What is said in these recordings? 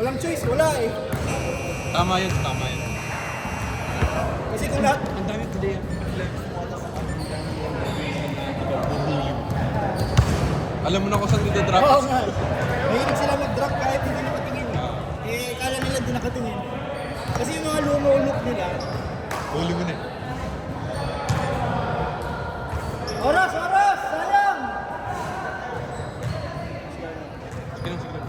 Walang choice, wala eh. Tama yun, tama yun. Kasi kung lahat, Ang dami player. Alam mo na kung saan dito-drop? oo nga. Mahilig sila mag-drop kahit hindi nakatingin. Eh, kala nila hindi nakatingin. Kasi yung mga lumulok nila. Huli mo na. Oras! Oras! Sayang! Sige lang, sige lang.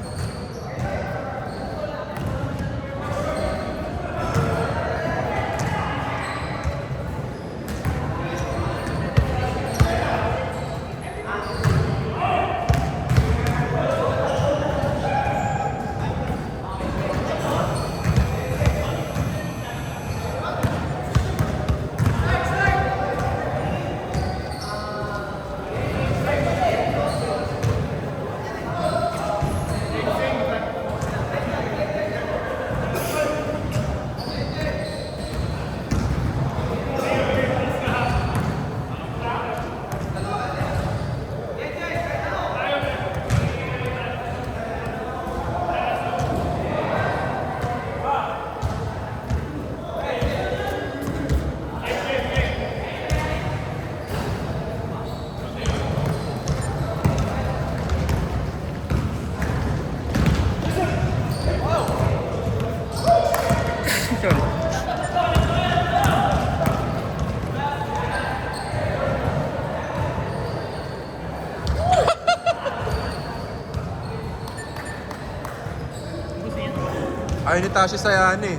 Ayaw ni Tashi sa yan eh.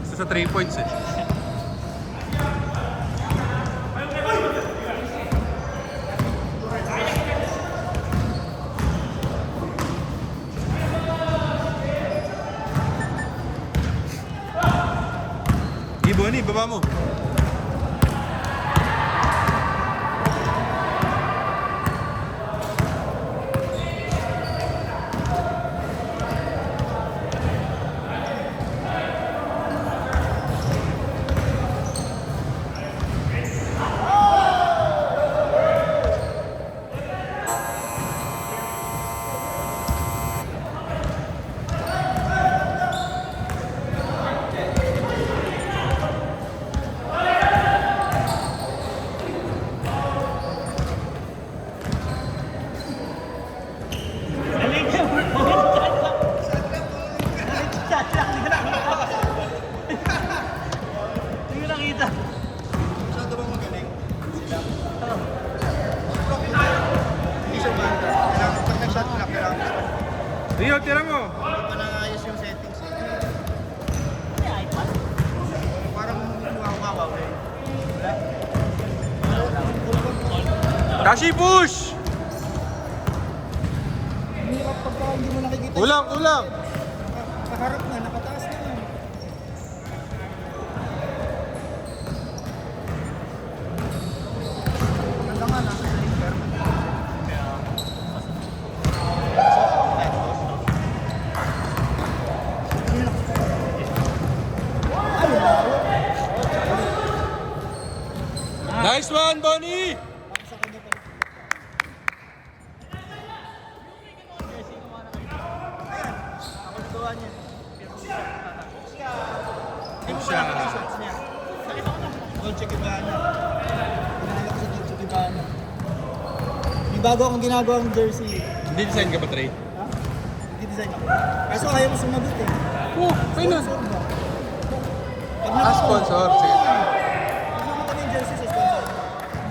Gusto sa 3 points eh. Bonnie, baba mo. Rio, tira mo! Hindi pa naayos yung settings eh. Parang wow eh. Tashi, push! Hindi ka pagka hindi mo nakikita. Kulang, kulang! Kaharap na, nakataas na nga. Ganda nga nasa sleeper. Nice one, Bonnie! Sa kanya pa. Ayan, ako nagawa niya. Hindi mo pa nakita yung shots niya. Dolce Gabbana. Pinanalo ko sa Dolce Gabbana. May bago akong ginagawang jersey. Hindi design ka ba, Trey? Ha? Hindi design ako. Kaso ayaw mo sumagot eh. Oh, fine na. Sponsor ba? Pag Ah, sponsor. Sige. Pag nakita mo yung jersey sa sponsor.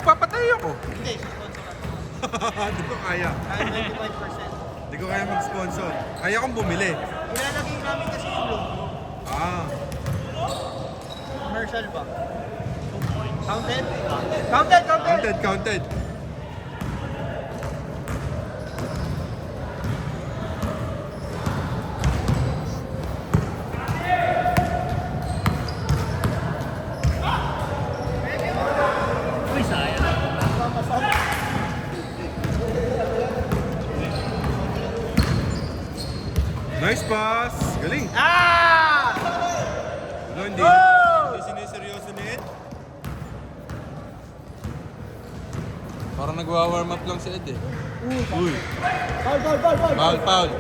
Papatay ako. Hindi, sa sponsor. Hindi ko kaya. Kaya 95%. Hindi ko kaya mag-sponsor. Kaya kong bumili. Ilalagay namin kasi yung logo. Ah. Commercial ba? Counted? Counted! Counted, counted. Nice pass! Galing! Ah! No, hindi. Oh! Hindi siniseryoso ni Ed. Parang nagwa-warm up lang si Ed eh. Uy! Foul! Foul, foul!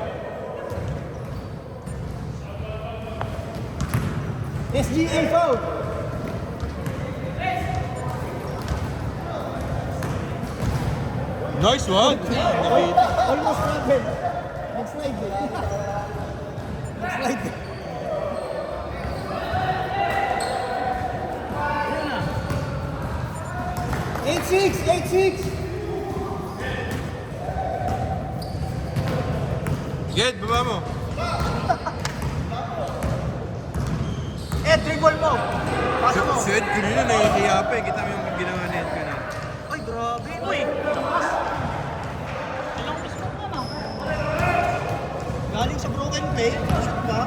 SGA foul. Nice one! Almost nothing. Nag-slide eh. Nag-slide eh. Eight six, 8-6. Ged, baba mo. Dribble mo. Pasa mo. Si Ed kanina nahihiya pa eh. Kita mo yung ginawa ni Ed kanina. Ay, grabe. Uy. Galing sa broken play. Shoot ba?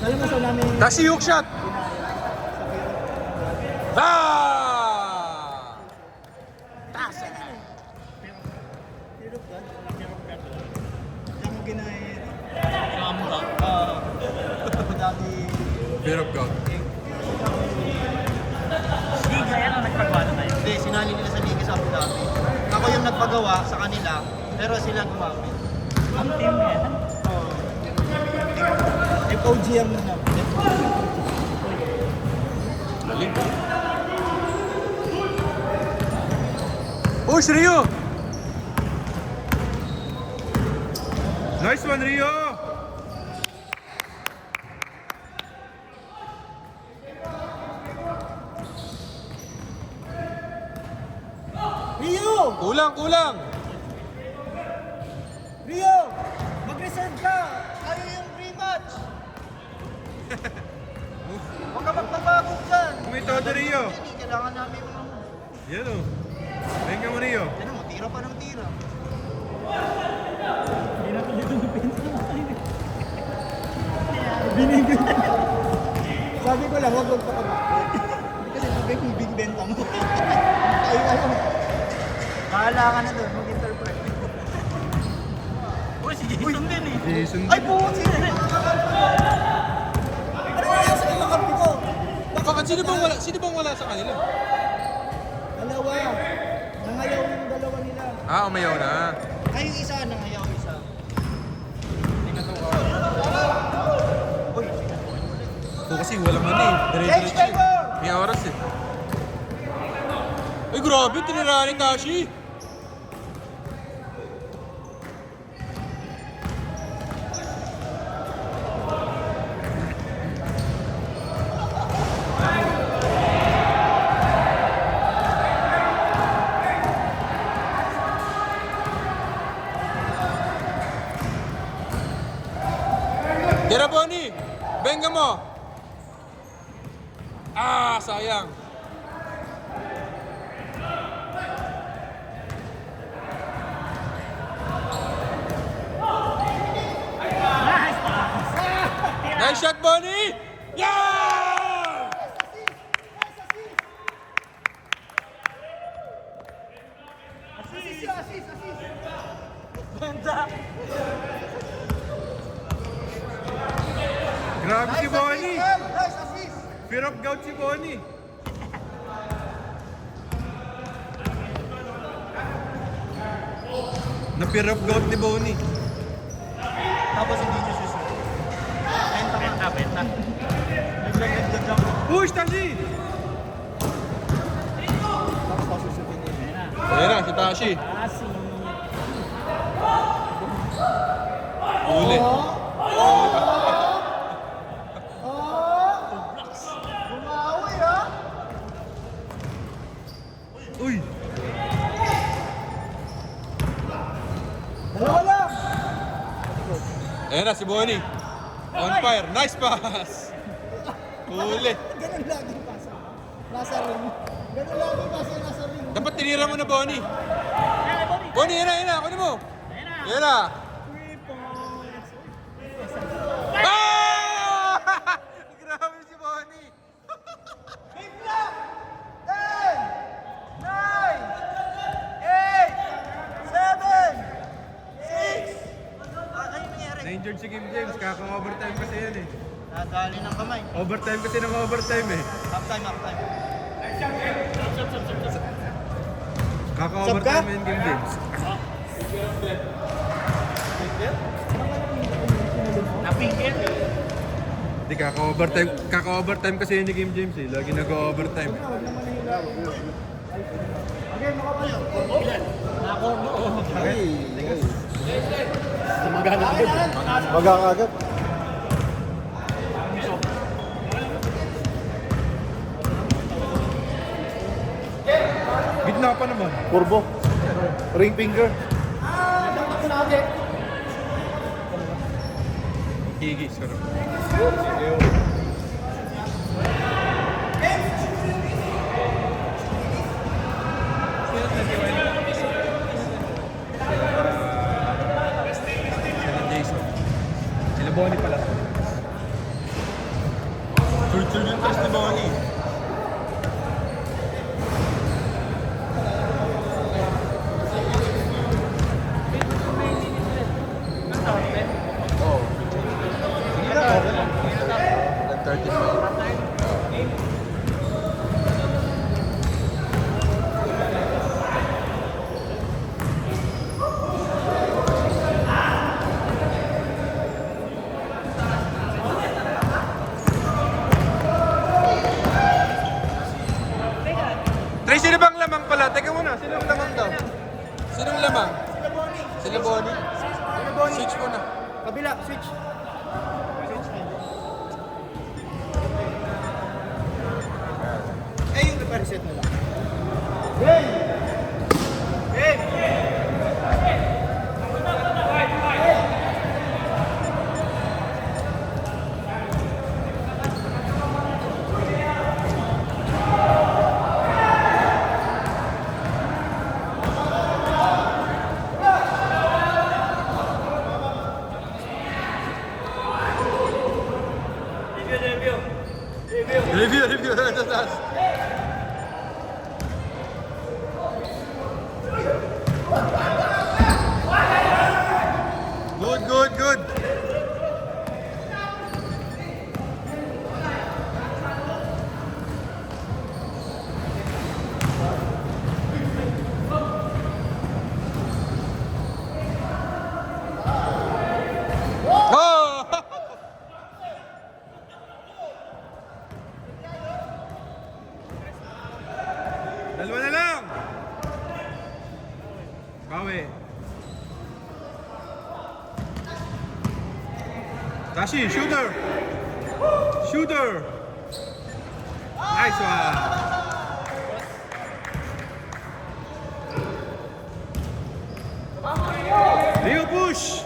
Alam mo sa namin. Tashi hook shot! Ah! Tasa. Hirap ka? Diyan mo ginahin. Mamura. Dati. Fear of God. Liga yan ang nagpagawa tayo. Hindi, sinali nila sa Liga sa Abu Dhabi. Ako yung nagpagawa sa kanila, pero sila gumamit. Ang team yan. FOG ang nanap. Lalim. Push, Rio! Nice one, Rio! Rio! Kulang, kulang! Rio! Mag-reserve ka! Ayaw yung rematch! Huwag ka magbabago dyan! May todo, Rio. Kailangan namin Yan o. Ayun ka mo, Rio. ano mo, tira pa ng tira. Hindi na tuloy itong depensa. Binigyan. Sabi ko lang, huwag pa kami. Kasi sabi ko, big benta mo. Ayaw. Bahala ka na doon, mag-interpret. Uy, si Jason din eh. Jason. Ay, puti! Ano kaya sa mga kampi ko? Bakit sino bang wala sa kanila? Dalawa. Nangayaw yung dalawa nila. Ah, umayaw na. Ay, yung isa, nangayaw isa. Uy, So kasi walang ano eh. Change favor! May oras eh. Ay, grabe, tinira ni Tashi. Tira, Bonnie! Benga mo! Ah, sayang. Nice shot, Bonnie! Yeah! Ganda! Grabe si Bonnie! Nice assist! Fear of gout si Bonnie! Na-fear of gout ni Bonnie. Tapos hindi nyo susunod. Benta. Naglag-lag-lag. Push, Tashi! Tapos pasusunod nyo. Ayan na, si Tashi. Asi. Uli. Bumawi ha! Uy! Dalawa lang! Ayan na, si Bonnie. On fire. Nice pass! Uli. Ganun lagi pasa. Nasa ring. Ganun lagi pasa nasa ring. Dapat tinira mo na, Bonnie. Ayan, Bobby. Bonnie, yan na. Kunin mo. Ayan na. Yan na. 3 points. Ah! Grabe si Bonnie. Bigla! 10! 9! 8! 7! 6! Ano nangyari? Na-injured si Kim James. Kaka-overtime kasi yan eh. Nadali ng kamay. Overtime kasi ng overtime eh. Half-time, half-time. Kaka-overtime yan Kim James. finger. Hindi, kaka-overtime kasi yun ni Kim James eh. Lagi nag-overtime. Magang agad. Gitna pa naman. Purbo. Ring finger. Higis ka naman. Sila Jason. Sila Bonnie pala. Church yung testimony. Oo. Sige na, okay lang. Nag-35. Trey, sino bang lamang pala? Teka muna, sino ang lamang daw? Sinong lamang? Sila Bonnie. Switch mo na. Kabila, switch. Eh, yung nagpa-reset na lang. Review. Tas. Good. Oh! Dalawa na lang. Bawi. Tashi, shooter. Nice one. Rio push.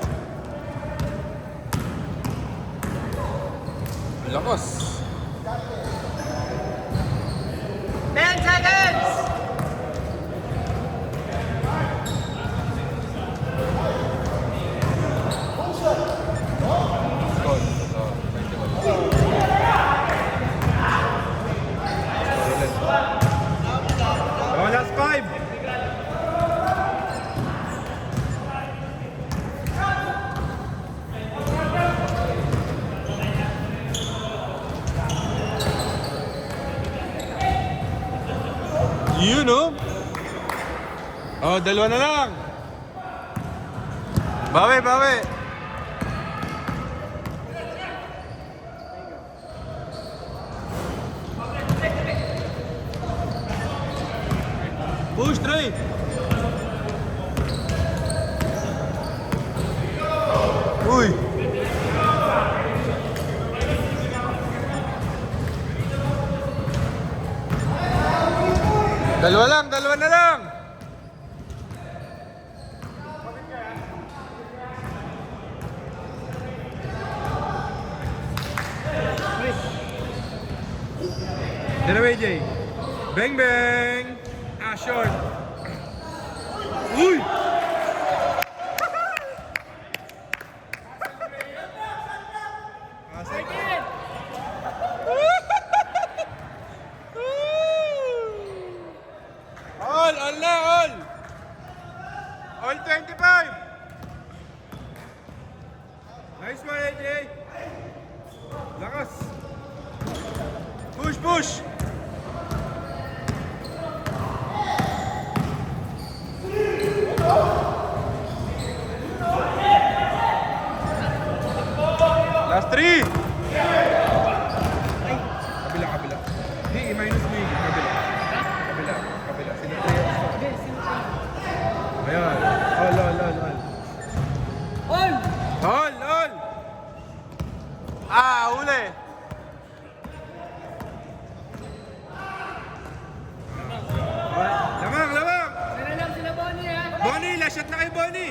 Lakas. 10 seconds! Oh, last 5. Yun, no? Oh, dalawa na lang. Bawi. Push, Trey. Uy. Dalawa na lang. Get away, Jay. Bang. Ah, short. Uy! All 25. Nice one, AJ. Lakas. Push. 3. Kabila, kabila. Hindi, i-minus mo yung kabila. Kabila, kabila. Sino players ko? Ayan. All. All. Ah, uli. Lamang. Bonnie, last shot na kayo, Bonnie.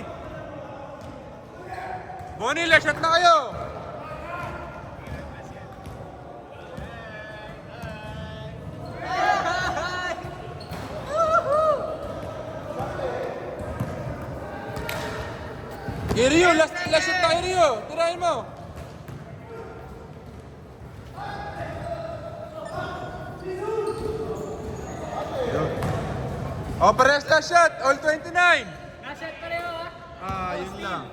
Bonnie, last shot na kayo. Rio, last shot na kay Rio. Tirahin mo. Oh, pares last shot. All 29. Nasa pareho ha. Yun lang.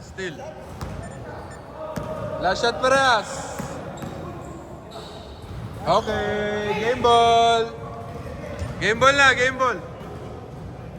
Still. Last shot parehas. Okay, game ball. Game ball na, game ball.